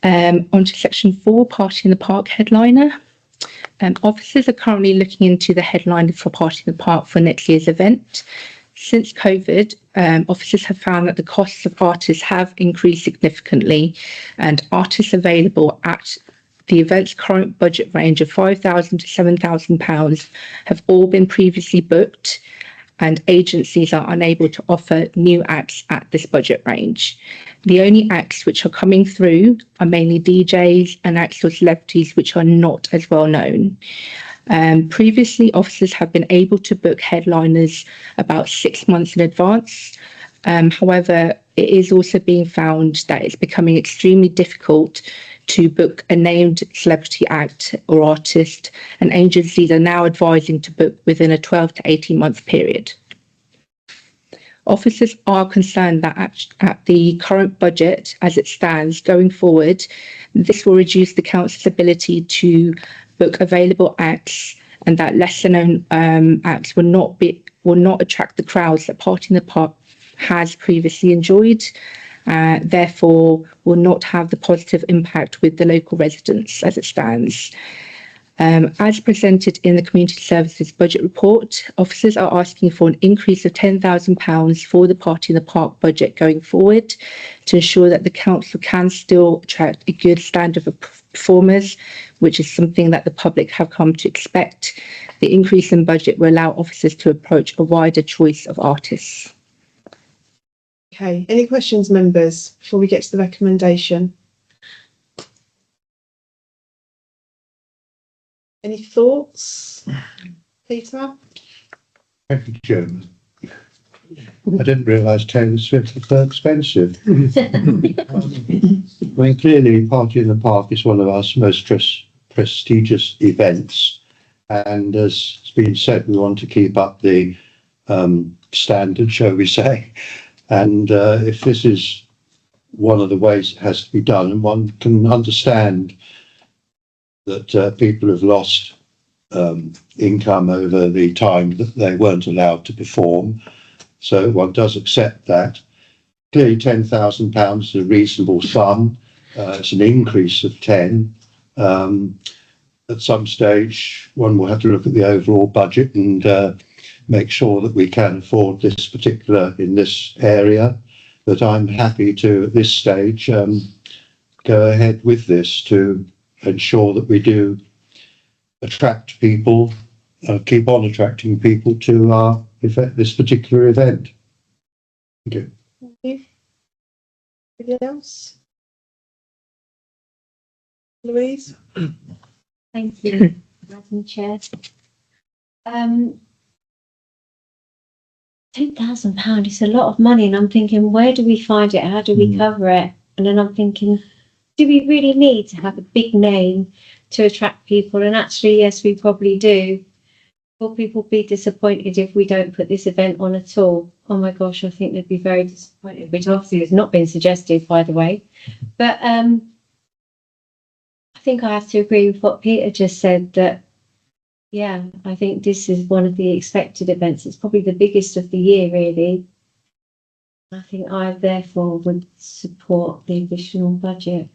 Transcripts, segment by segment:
Onto section 4, Party in the Park headliner. Officers are currently looking into the headliner for Party in the Park for next year's event. Since COVID, officers have found that the costs of artists have increased significantly, and artists available at the event's current budget range of £5,000 to £7,000 have all been previously booked, and agencies are unable to offer new acts at this budget range. The only acts which are coming through are mainly DJs and acts or celebrities which are not as well known. Previously, officers have been able to book headliners about 6 months in advance. However, it is also being found that it's becoming extremely difficult to book a named celebrity act or artist, and agencies are now advising to book within a 12 to 18 month period. Officers are concerned that at the current budget as it stands going forward, this will reduce the council's ability to book available acts, and that lesser known acts will not attract the crowds that Party in the Park has previously enjoyed. Therefore will not have the positive impact with the local residents as it stands. As presented in the Community Services Budget Report, officers are asking for an increase of £10,000 for the Party in the Park budget going forward to ensure that the council can still attract a good standard of performers, which is something that the public have come to expect. The increase in budget will allow officers to approach a wider choice of artists. Okay, any questions, members, before we get to the recommendation? Any thoughts? Peter? Thank you, Chairman. I didn't realise Taylor Swift was so expensive. I mean, clearly Party in the Park is one of our most prestigious events, and as has been said, we want to keep up the standard, shall we say. And if this is one of the ways it has to be done, and one can understand that people have lost income over the time that they weren't allowed to perform, so one does accept that. Clearly £10,000 is a reasonable sum. It's an increase of 10. At some stage one will have to look at the overall budget and make sure that we can afford this particular in this area, but I'm happy to at this stage go ahead with this to ensure that we do attract people, keep on attracting people to our this particular event. Thank you. Thank you. Anything else? Louise? Thank you, Madam Chair. £10,000 is a lot of money, and I'm thinking, where do we find it? How do we cover it? And then I'm thinking, do we really need to have a big name to attract people? And actually, yes, we probably do. Will people be disappointed if we don't put this event on at all? Oh my gosh, I think they'd be very disappointed, which obviously has not been suggested, by the way. But I think I have to agree with what Peter just said, that yeah, I think this is one of the expected events. It's probably the biggest of the year, really. I think I therefore would support the additional budget.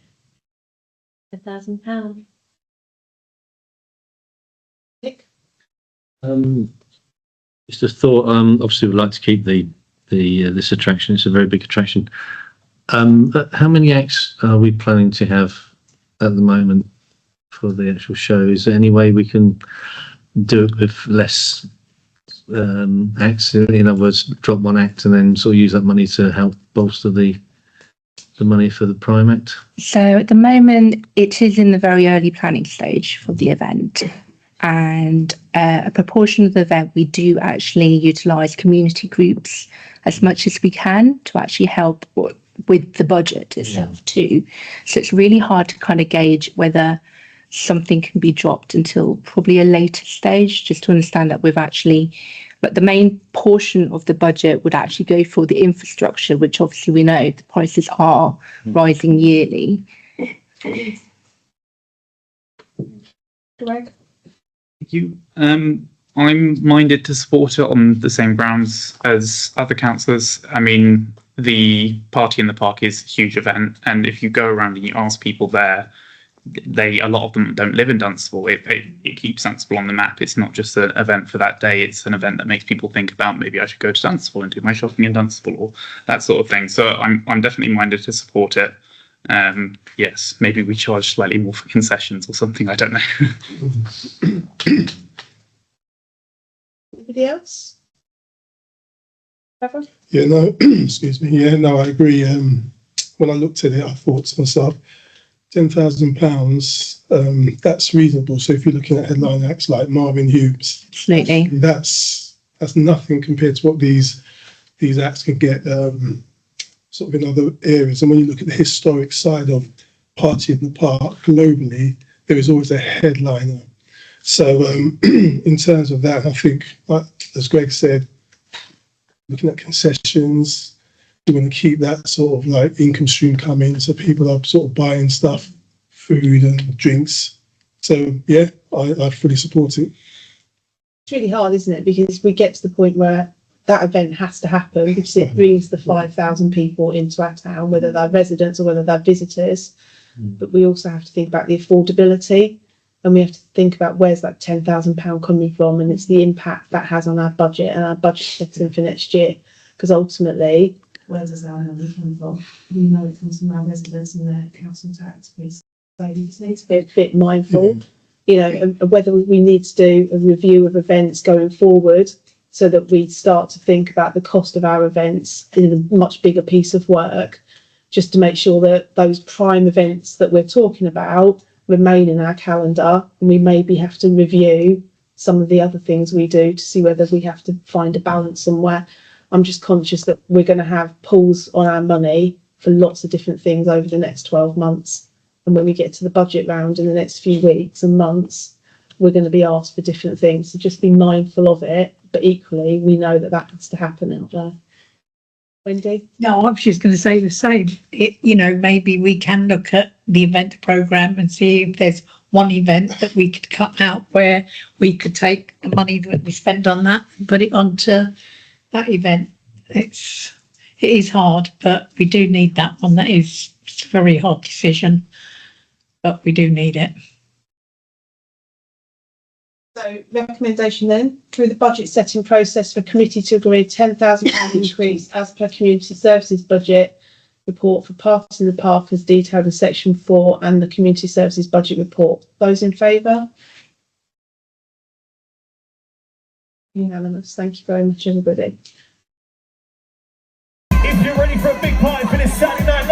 £1,000. Nick? Just a thought. Obviously, we'd like to keep the this attraction. It's a very big attraction. How many acts are we planning to have at the moment for the actual show? Is there any way we can do it with less acts? In other words, drop one act and then sort of use that money to help bolster the money for the Prime Act? So at the moment, it is in the very early planning stage for the event, and a proportion of the event we do actually utilise community groups as much as we can to actually help with the budget itself too. So it's really hard to kind of gauge whether something can be dropped until probably a later stage, just to understand that we've actually, but the main portion of the budget would actually go for the infrastructure, which obviously we know the prices are rising yearly. Greg? Thank you. I'm minded to support it on the same grounds as other councillors. I mean, the party in the park is a huge event, and if you go around and you ask people there, a lot of them don't live in Dunstable. It keeps Dunstable on the map. It's not just an event for that day. It's an event that makes people think about maybe I should go to Dunstable and do my shopping in Dunstable or that sort of thing. So I'm definitely minded to support it. Yes, maybe we charge slightly more for concessions or something. I don't know. Anybody else? Trevor? Yeah, no, excuse me. Yeah, no, I agree. When I looked at it, I thought to myself, £10,000, that's reasonable. So if you're looking at headline acts like Marvin Hughes, Absolutely. that's nothing compared to what these acts can get sort of in other areas. And when you look at the historic side of Party in the Park globally, there is always a headliner. So in terms of that, I think, like, as Greg said, looking at concessions, we want to keep that sort of like income stream coming, so people are sort of buying stuff, food and drinks. So yeah, I fully support it. It's really hard, isn't it? Because we get to the point where that event has to happen because it brings the 5,000 people into our town, whether they're residents or whether they're visitors. But we also have to think about the affordability, and we have to think about where's that £10,000 coming from, and it's the impact that has on our budget and our budget setting for next year. Because ultimately, where does our money come from? We know it comes from our residents and their council tax. So we just need to be a bit mindful, you know, and whether we need to do a review of events going forward so that we start to think about the cost of our events in a much bigger piece of work, just to make sure that those prime events that we're talking about remain in our calendar, and we maybe have to review some of the other things we do to see whether we have to find a balance somewhere. I'm just conscious that we're going to have pulls on our money for lots of different things over the next 12 months. And when we get to the budget round in the next few weeks and months, we're going to be asked for different things. So just be mindful of it. But equally, we know that has to happen out there. Wendy? No, I was just going to say the same. Maybe we can look at the event programme and see if there's one event that we could cut out where we could take the money that we spend on that and put it onto that event. It is hard, but we do need that one. It's a very hard decision, but we do need it. So recommendation then, through the budget setting process for committee to agree £10,000 increase as per community services budget report for Party in the Park as detailed in section 4 and the community services budget report. Those in favour? Unanimous. Thank you very much, everybody. If you're ready for a big party for this Saturday night,